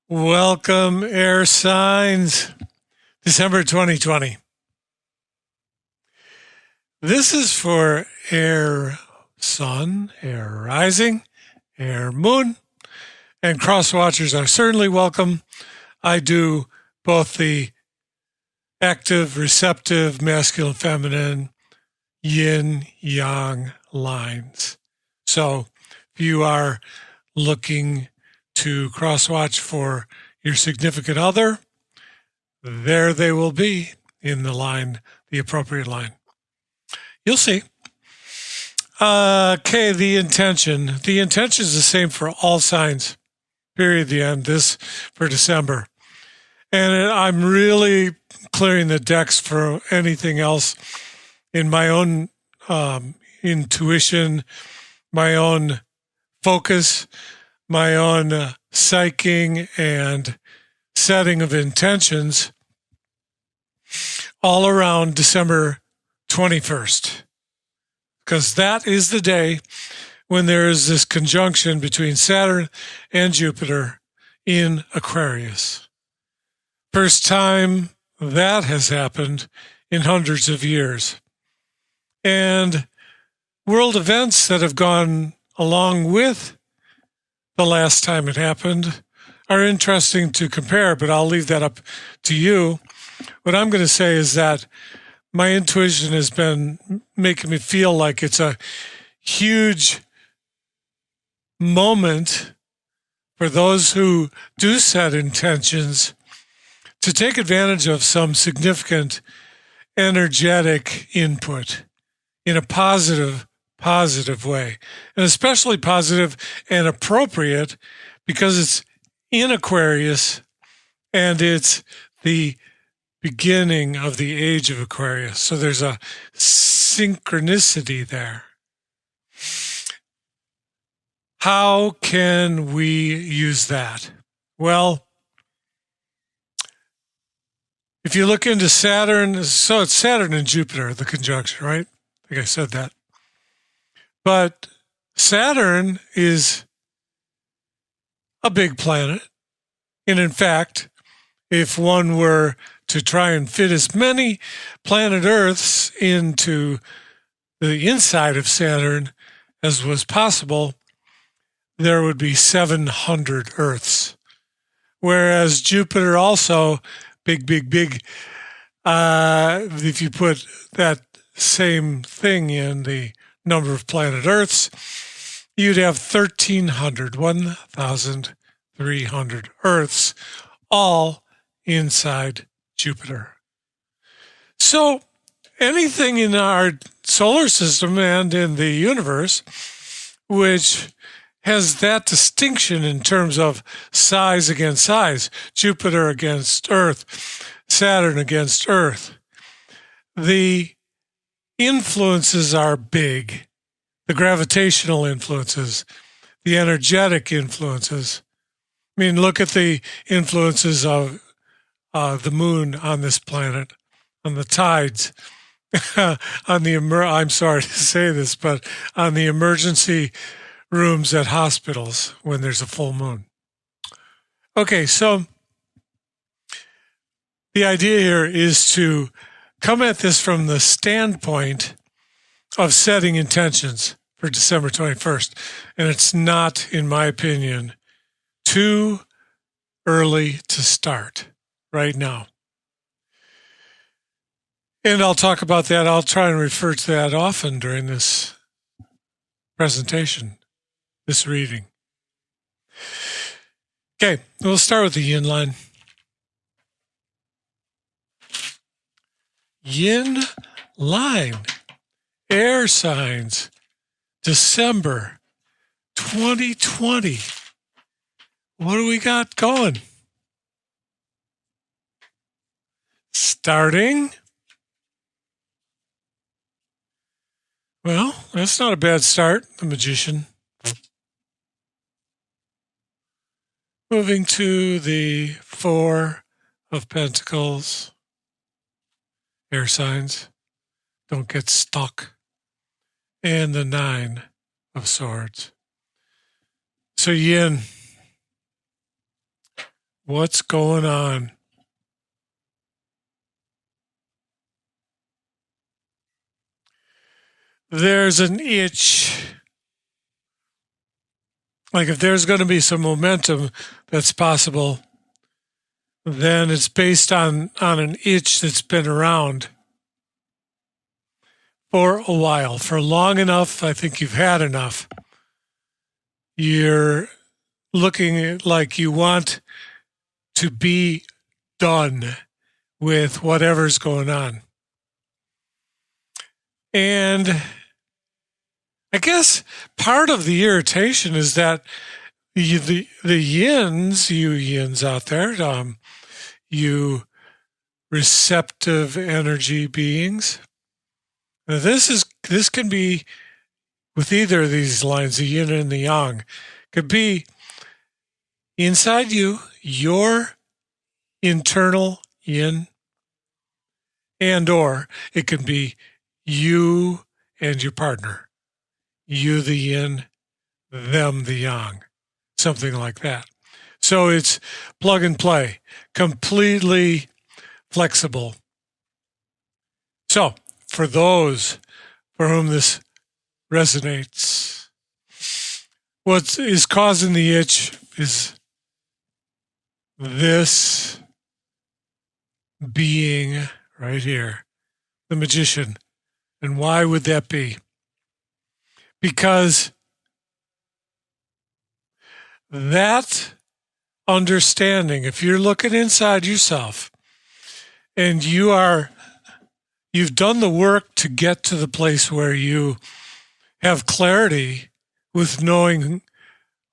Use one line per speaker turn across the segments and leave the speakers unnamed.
Welcome, air signs, December 2020. This is for air sun, air rising, air moon, and cross watchers are certainly welcome. I do both the active, receptive, masculine, feminine, yin, yang lines. So if you are looking to cross-watch for your significant other, there they will be in the line, the appropriate line. You'll see. Okay, the intention. The intention is the same for all signs, period, the end, this for December. And I'm really clearing the decks for anything else in my own intuition, my own focus, my own psyching and setting of intentions all around December 21st, because that is the day when there is this conjunction between Saturn and Jupiter in Aquarius. First time that has happened in hundreds of years. And world events that have gone along with the last time it happened are interesting to compare, but I'll leave that up to you. What I'm going to say is that my intuition has been making me feel like it's a huge moment for those who do set intentions to take advantage of some significant energetic input in a positive way, and especially positive and appropriate because it's in Aquarius and it's the beginning of the age of Aquarius. So there's a synchronicity there. How can we use that? Well, if you look into Saturn, so it's Saturn and Jupiter, the conjunction, right? I think I said that. But Saturn is a big planet. And in fact, if one were to try and fit as many planet Earths into the inside of Saturn as was possible, there would be 700 Earths. Whereas Jupiter also, big, if you put that same thing in the number of planet Earths, you'd have 1,300 Earths, all inside Jupiter. So anything in our solar system and in the universe which has that distinction in terms of size against size, Jupiter against Earth, Saturn against Earth, the influences are big. The gravitational influences, the energetic influences. I mean, look at the influences of the moon on this planet, on the tides, on the I'm sorry to say this, but on the emergency rooms at hospitals when there's a full moon. Okay, so the idea here is to come at this from the standpoint of setting intentions for December 21st. And it's not, in my opinion, too early to start right now. And I'll talk about that. I'll try and refer to that often during this presentation, this reading. Okay, we'll start with the yin line. Yin line, air signs, December 2020. What do we got going? Starting. Well, that's not a bad start, the Magician. Moving to the Four of Pentacles. Air signs, don't get stuck. And the Nine of Swords. So yin, What's going on? There's an itch. Like if there's going to be some momentum that's possible, then it's based on an itch that's been around for a while. For long enough, I think you've had enough. You're looking like you want to be done with whatever's going on. And I guess part of the irritation is that the yins, you yins out there, you receptive energy beings. Now this can be with either of these lines, the yin and the yang, could be inside you, your internal yin, and or it can be you and your partner. You the yin, them the yang, something like that. So it's plug and play, completely flexible. So for those for whom this resonates, what is causing the itch is this being right here, the magician. And why would that be? Because that understanding, if you're looking inside yourself and you've done the work to get to the place where you have clarity with knowing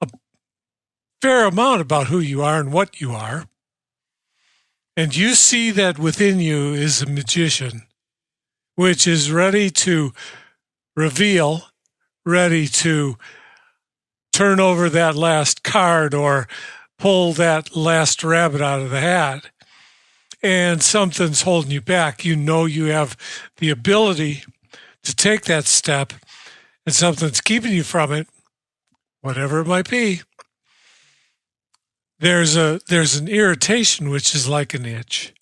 a fair amount about who you are and what you are, and you see that within you is a magician, which is ready to reveal, ready to turn over that last card or pull that last rabbit out of the hat, and something's holding you back. You know you have the ability to take that step, and something's keeping you from it, whatever it might be. There's an irritation, which is like an itch.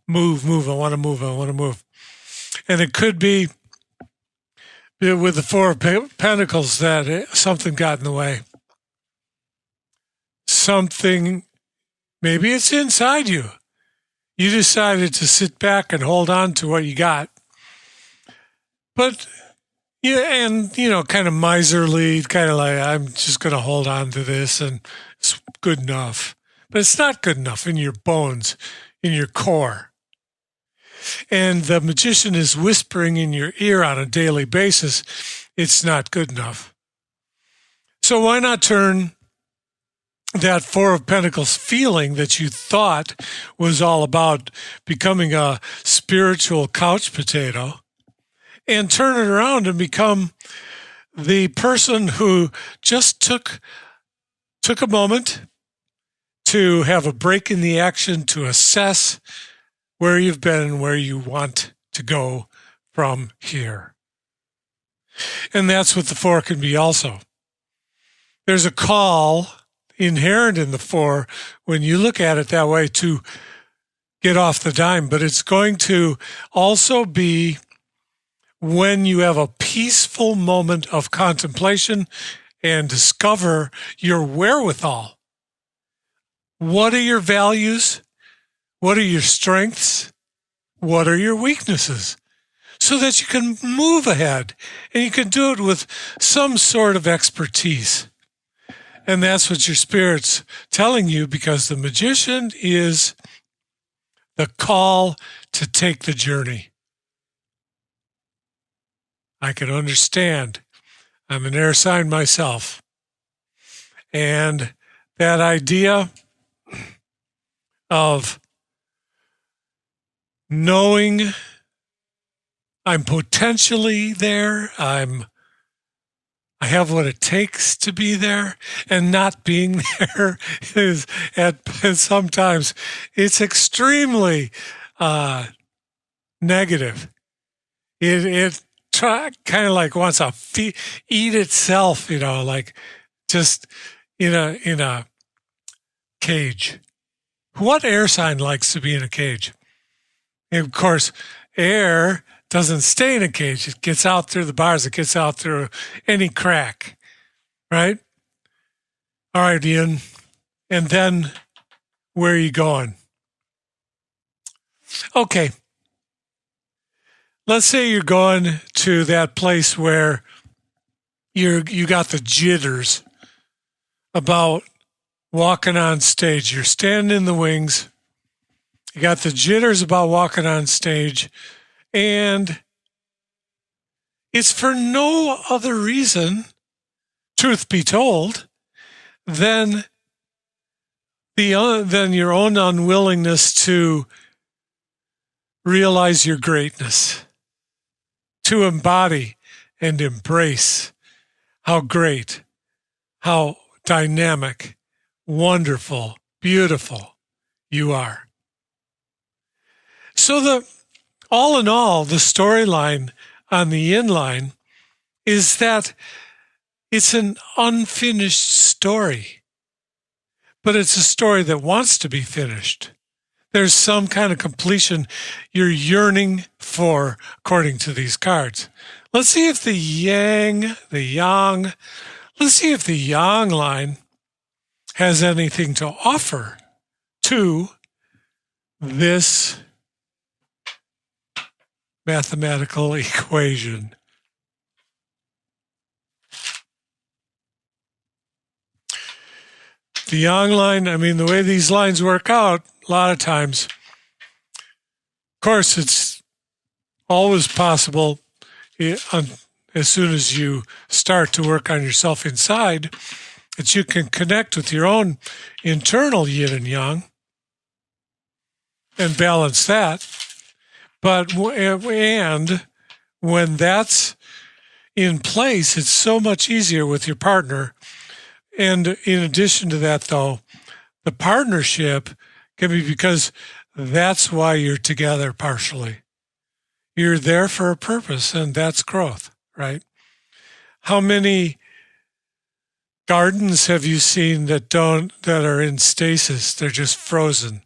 Move, I want to move. And it could be with the Four of Pentacles that something got in the way. Something, maybe it's inside you. You decided to sit back and hold on to what you got. But, kind of miserly, kind of like, I'm just going to hold on to this and it's good enough. But it's not good enough in your bones, in your core. And the magician is whispering in your ear on a daily basis, it's not good enough. So why not turn that Four of Pentacles feeling that you thought was all about becoming a spiritual couch potato and turn it around and become the person who just took a moment to have a break in the action to assess where you've been and where you want to go from here. And that's what the Four can be also. There's a call inherent in the Four when you look at it that way to get off the dime, but it's going to also be when you have a peaceful moment of contemplation and discover your wherewithal. What are your values? What are your strengths? What are your weaknesses? So that you can move ahead and you can do it with some sort of expertise. And that's what your spirit's telling you, because the magician is the call to take the journey. I can understand. I'm an air sign myself. And that idea of knowing I'm potentially there, I have what it takes to be there, and not being there is sometimes it's extremely negative. It kind of like wants to eat itself, like just in a cage. What air sign likes to be in a cage? And of course, air doesn't stay in a cage. It gets out through the bars. It gets out through any crack, right? All right, Ian. And then where are you going? Okay. Let's say you're going to that place where you got the jitters about walking on stage. You're standing in the wings. You got the jitters about walking on stage, and it's for no other reason, truth be told, than your own unwillingness to realize your greatness, to embody and embrace how great, how dynamic, wonderful, beautiful you are. So all in all, the storyline on the inline is that it's an unfinished story, but it's a story that wants to be finished. There's some kind of completion you're yearning for, according to these cards. Let's see if the yang line has anything to offer to this mathematical equation. The yang line, I mean, the way these lines work out, a lot of times, of course, it's always possible as soon as you start to work on yourself inside that you can connect with your own internal yin and yang and balance that. But and when that's in place, it's so much easier with your partner. And in addition to that, though, the partnership can be because that's why you're together partially. You're there for a purpose, and that's growth, right? How many gardens have you seen that are in stasis? They're just frozen.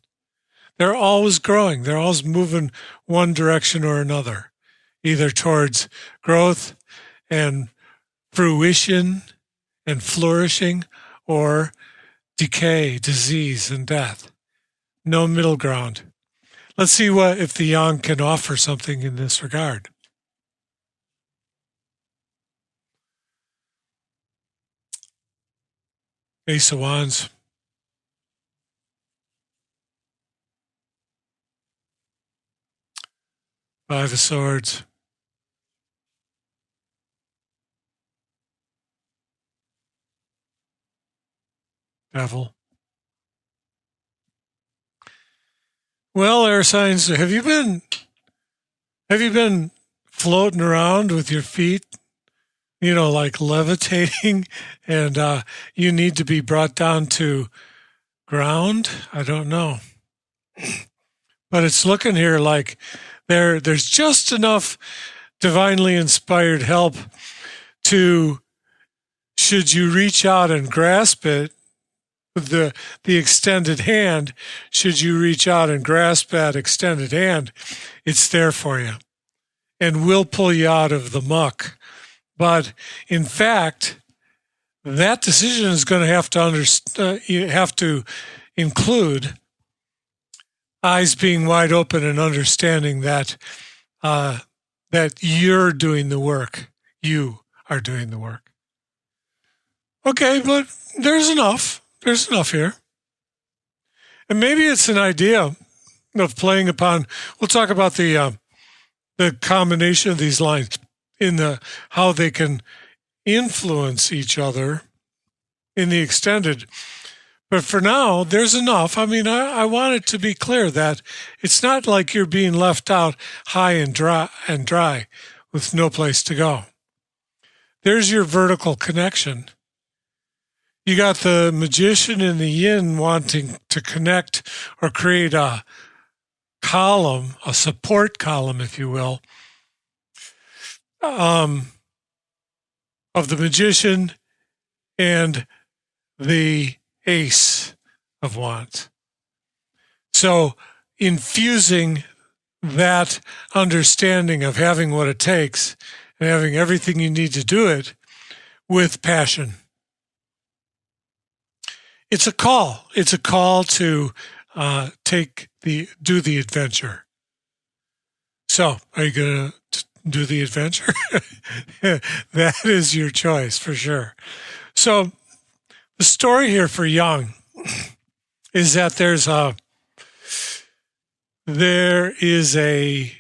They're always growing. They're always moving one direction or another, either towards growth and fruition and flourishing, or decay, disease, and death. No middle ground. Let's see if the yang can offer something in this regard. Ace of Wands. Five of Swords. Devil. Well, air signs, have you been floating around with your feet, like levitating, and you need to be brought down to ground? I don't know. But it's looking here like there's just enough divinely inspired help to, should you reach out and grasp it, the extended hand, should you reach out and grasp that extended hand, it's there for you and will pull you out of the muck. But in fact, that decision is going to you have to include eyes being wide open and understanding that that you're doing the work. You are doing the work. Okay, but there's enough. There's enough here. And maybe it's an idea of playing upon, we'll talk about the combination of these lines in how they can influence each other in the extended. But for now, there's enough. I mean, I want it to be clear that it's not like you're being left out high and dry with no place to go. There's your vertical connection. You got the magician and the yin wanting to connect or create a column, a support column, if you will, of the magician and the ace of wands. So infusing that understanding of having what it takes and having everything you need to do it with passion. It's a call. It's a call to do the adventure. So, are you going to do the adventure? That is your choice for sure. So, the story here for Jung is that there is a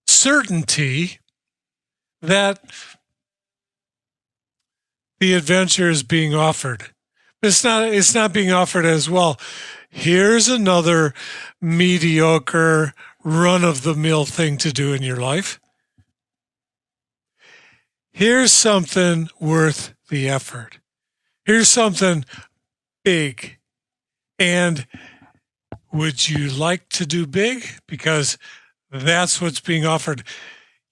certainty that the adventure is being offered. It's not being offered as, well, here's another mediocre, run-of-the-mill thing to do in your life. Here's something worth the effort. Here's something big. And would you like to do big? Because that's what's being offered.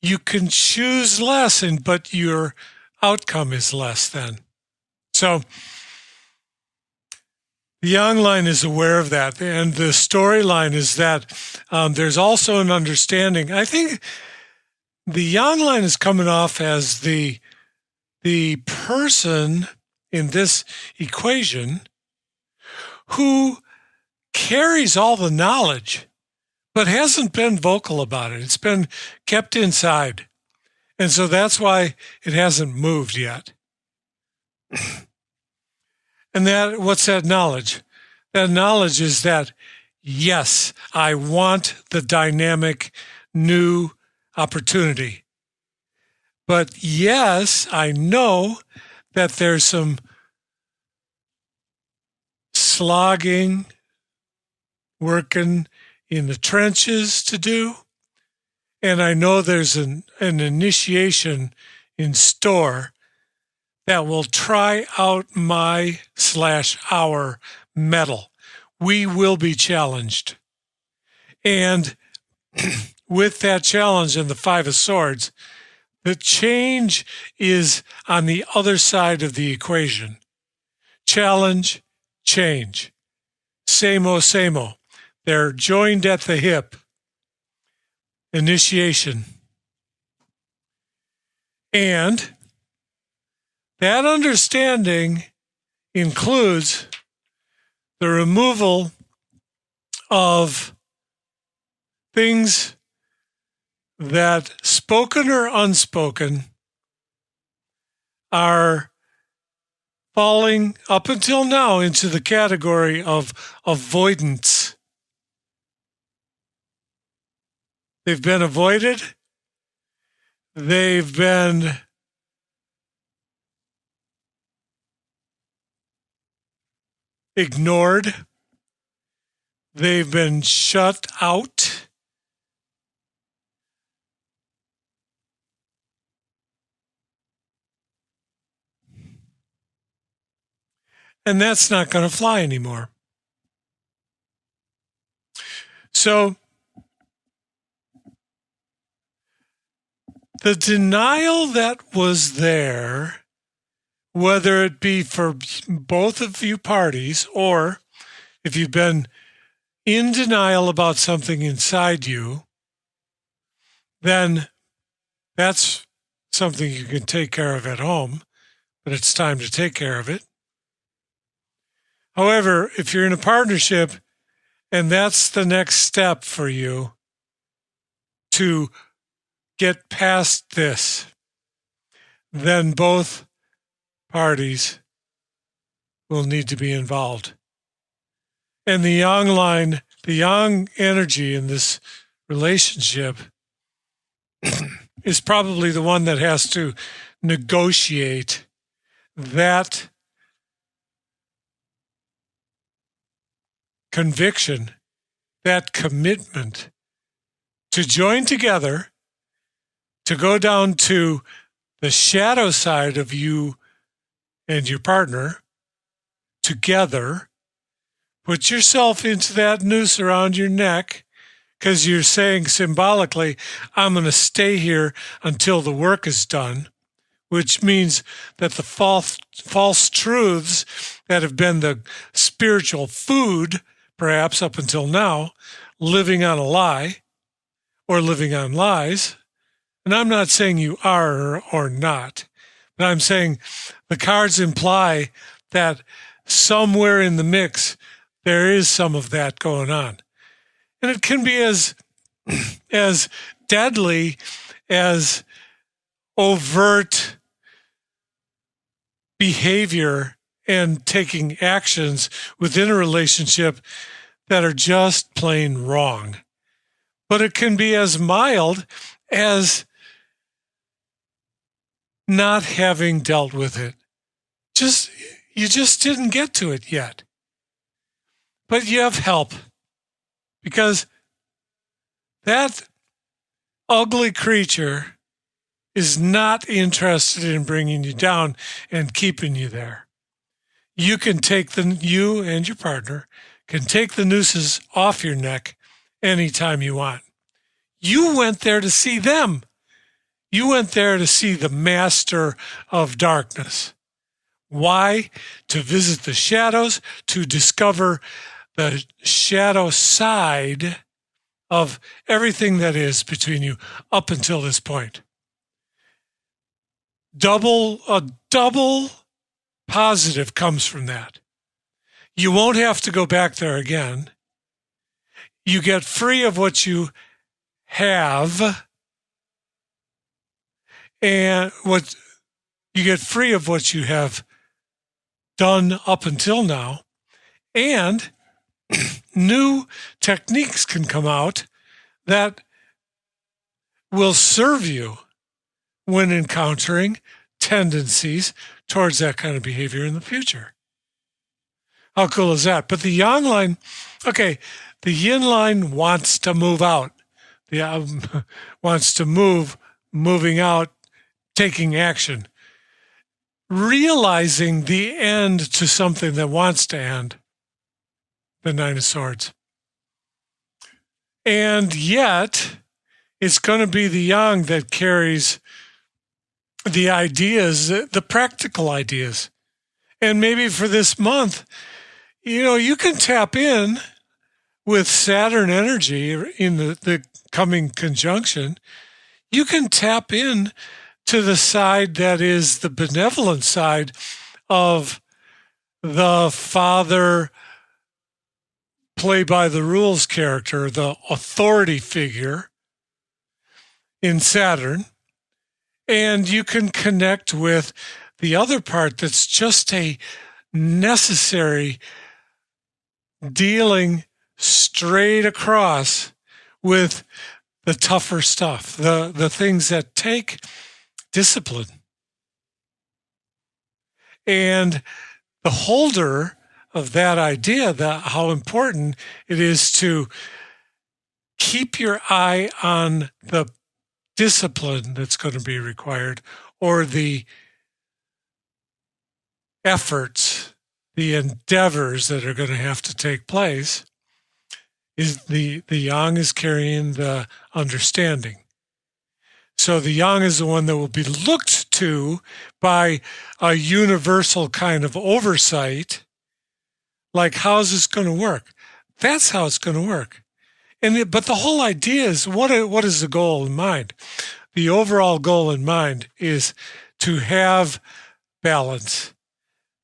You can choose less, but your outcome is less then. So the Jung line is aware of that. And the storyline is that there's also an understanding. I think the Jung line is coming off as the person in this equation who carries all the knowledge, but hasn't been vocal about it. It's been kept inside. And so that's why it hasn't moved yet. And what's that knowledge? That knowledge is that, yes, I want the dynamic new opportunity. But yes, I know that there's some slogging, working in the trenches to do. And I know there's an initiation in store that will try out our mettle. We will be challenged. And with that challenge and the Five of Swords, the change is on the other side of the equation. Challenge, change. Samo. They're joined at the hip. Initiation. And that understanding includes the removal of things that, spoken or unspoken, are falling up until now into the category of avoidance. They've been avoided. They've been ignored. They've been shut out. And that's not going to fly anymore. So the denial that was there, whether it be for both of you parties, or if you've been in denial about something inside you, then that's something you can take care of at home, but it's time to take care of it. However, if you're in a partnership and that's the next step for you to get past this, then both parties will need to be involved. And the Jung line, the Jung energy in this relationship is probably the one that has to negotiate that conviction, that commitment to join together, to go down to the shadow side of you and your partner together, put yourself into that noose around your neck, because you're saying symbolically, I'm going to stay here until the work is done, which means that the false truths that have been the spiritual food, perhaps up until now, living on a lie or living on lies. And I'm not saying you are or not, but I'm saying the cards imply that somewhere in the mix, there is some of that going on. And it can be as deadly as overt behavior and taking actions within a relationship that are just plain wrong. But it can be as mild as not having dealt with it. You just didn't get to it yet. But you have help, because that ugly creature is not interested in bringing you down and keeping you there. You and your partner can take the nooses off your neck anytime you want. You went there to see them. You went there to see the master of darkness. Why? To visit the shadows, to discover the shadow side of everything that is between you up until this point. A double positive comes from that. You won't have to go back there again. You get free of what you have, and you get free of what you have done up until now, and new techniques can come out that will serve you when encountering tendencies towards that kind of behavior in the future. How cool is that? But the yang line, the yin line wants to move out. Wants to moving out, taking action, realizing the end to something that wants to end, the Nine of Swords. And yet, it's going to be the yang that carries the ideas, the practical ideas. And maybe for this month, you can tap in with Saturn energy in the coming conjunction. You can tap in to the side that is the benevolent side of the father play by the rules character, the authority figure in Saturn. And you can connect with the other part that's just a necessary dealing straight across with the tougher stuff, the things that take discipline. And the holder of that idea, how important it is to keep your eye on the discipline that's going to be required, or the efforts, the endeavors that are going to have to take place, is the yang is carrying the understanding. So the yang is the one that will be looked to by a universal kind of oversight. Like, how's this going to work? That's how it's going to work. But the whole idea is, what is the goal in mind? The overall goal in mind is to have balance,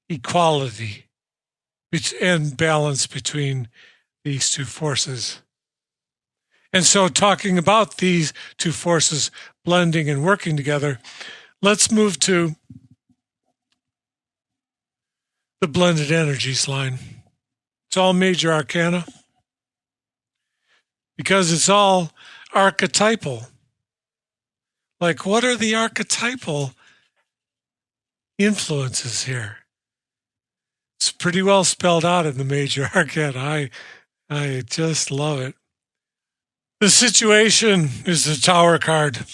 equality, and balance between these two forces. And so, talking about these two forces blending and working together, let's move to the blended energies line. It's all major arcana, because it's all archetypal. Like, what are the archetypal influences here? It's pretty well spelled out in the major arcana. I just love it. The situation is the Tower card.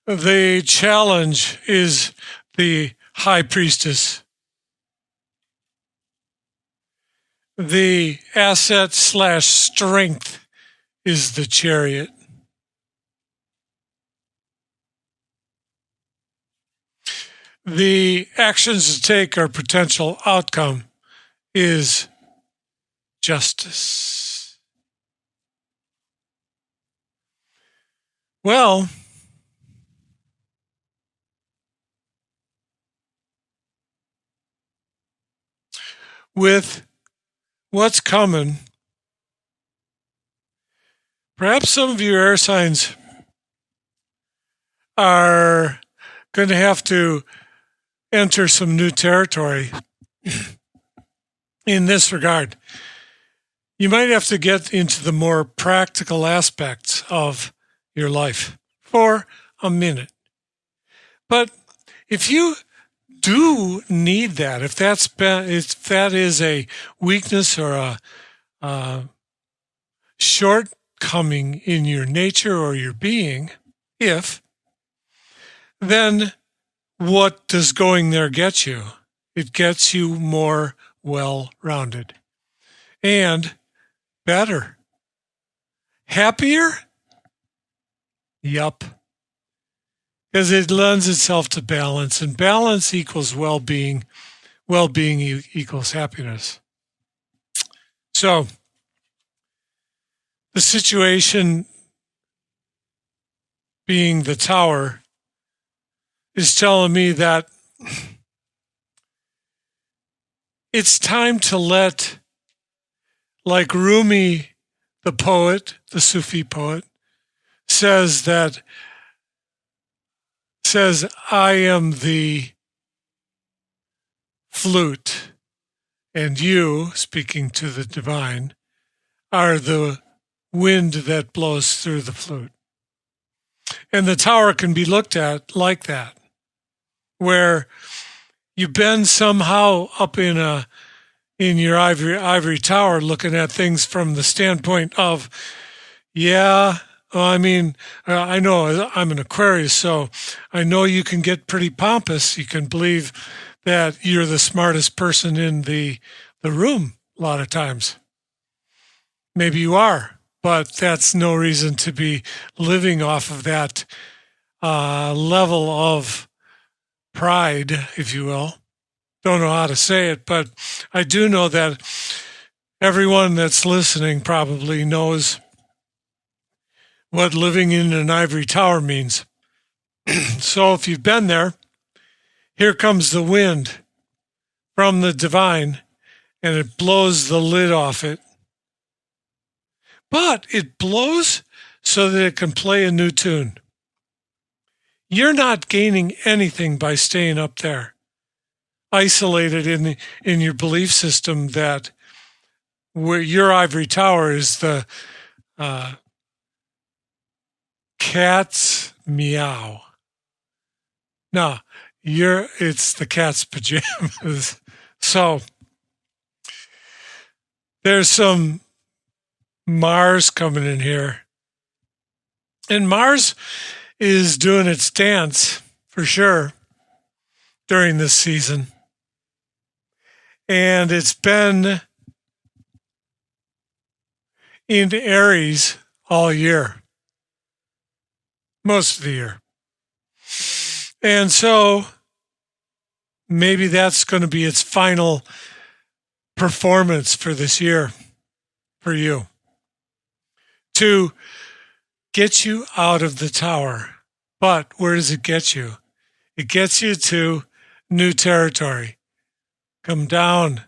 The challenge is the High Priestess. The asset/strength is the Chariot. The actions to take or potential outcome is justice. Well, with what's coming, perhaps some of you air signs are going to have to enter some new territory in this regard. You might have to get into the more practical aspects of your life for a minute. But if you do need that, if that is a weakness or a shortcoming in your nature or your being, then what does going there get you? It gets you more well-rounded and better. Happier? Yup. Because it lends itself to balance, and balance equals well-being. Well-being equals happiness. So, the situation being the tower is telling me that it's time to let, like Rumi, the poet, the Sufi poet, says, I am the flute, and you, speaking to the divine, are the wind that blows through the flute. And the tower can be looked at like that, where you've been somehow up in your ivory tower looking at things from the standpoint of, I know I'm an Aquarius, so I know you can get pretty pompous. You can believe that you're the smartest person in the room a lot of times. Maybe you are, but that's no reason to be living off of that level of pride, if you will. Don't know how to say it, but I do know that everyone that's listening probably knows what living in an ivory tower means. So if you've been there, here comes the wind from the divine, and it blows the lid off it. But it blows so that it can play a new tune. You're not gaining anything by staying up there, isolated in your belief system that where your ivory tower is the cat's meow. No, it's the cat's pajamas. So there's some Mars coming in here. And Mars is doing its dance for sure during this season. And it's been in Aries all year, most of the year. And so maybe that's going to be its final performance for this year for you, to get you out of the tower. But where does it get you? It gets you to new territory. Come down,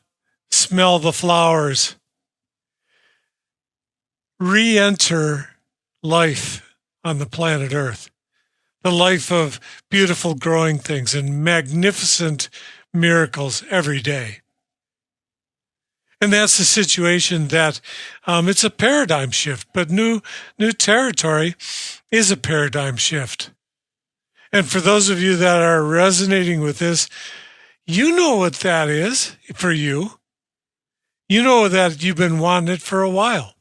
smell the flowers, re-enter life on the planet Earth, the life of beautiful growing things and magnificent miracles every day. And that's the situation that it's a paradigm shift, but new territory is a paradigm shift. And for those of you that are resonating with this, you know what that is for you. You know that you've been wanting it for a while.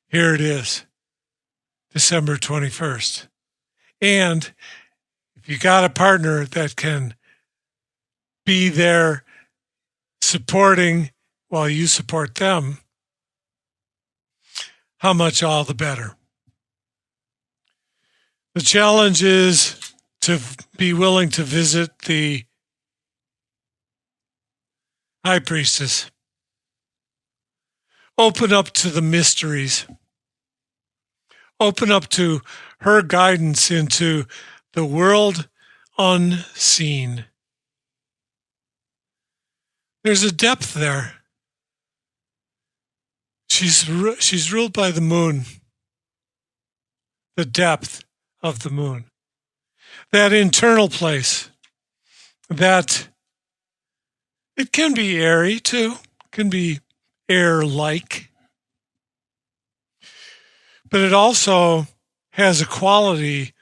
Here it is, December 21st. And if you got a partner that can be there supporting while you support them, how much all the better. The challenge is to be willing to visit the high priestess. Open up to the mysteries. Open up to her guidance into the world unseen. There's a depth there. She's ruled by the moon. The depth of the moon. That internal place. That it can be airy too. Can be air-like. But it also has a quality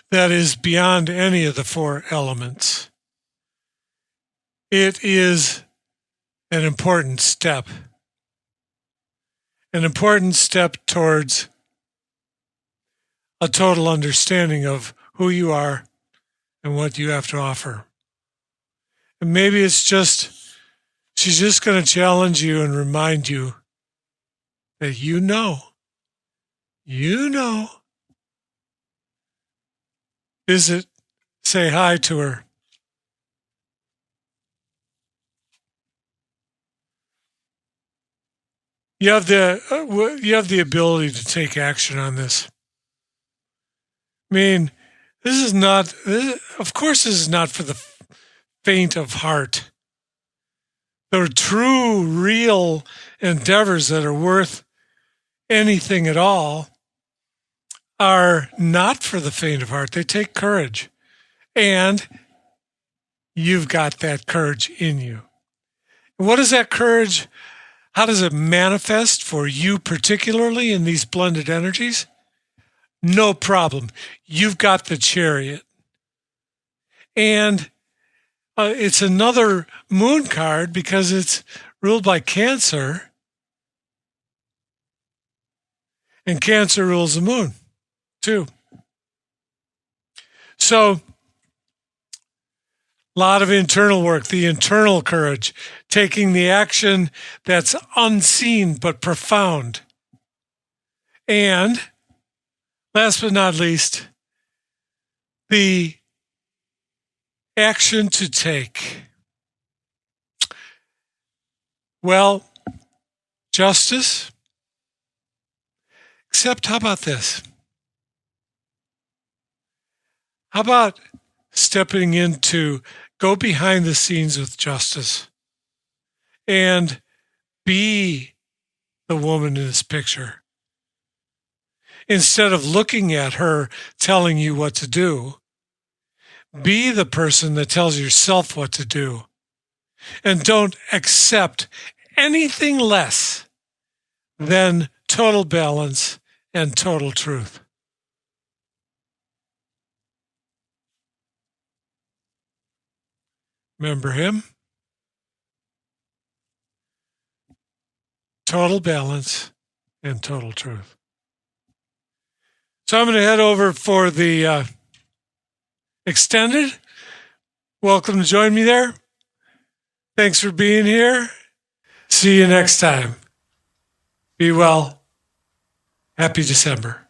that is beyond any of the four elements. It is an important step. An important step towards a total understanding of who you are and what you have to offer. And maybe it's just, she's just going to challenge you and remind you that you know. Visit, say hi to her. You have the ability to take action on this. I mean, of course this is not for the faint of heart. The true, real endeavors that are worth anything at all are not for the faint of heart. They take courage. And you've got that courage in you. What is that courage? How does it manifest for you particularly in these blended energies? No problem. You've got the chariot. And it's another moon card because it's ruled by Cancer. And Cancer rules the moon, too. So, a lot of internal work, the internal courage, taking the action that's unseen but profound. And, last but not least, the action to take. Well, justice. Except, how about this? How about stepping into, go behind the scenes with justice and be the woman in this picture? Instead of looking at her telling you what to do, be the person that tells yourself what to do. And don't accept anything less than total balance and total truth. Remember him? Total balance and total truth. So I'm going to head over for the extended. Welcome to join me there. Thanks for being here. See you next time. Be well. Happy December.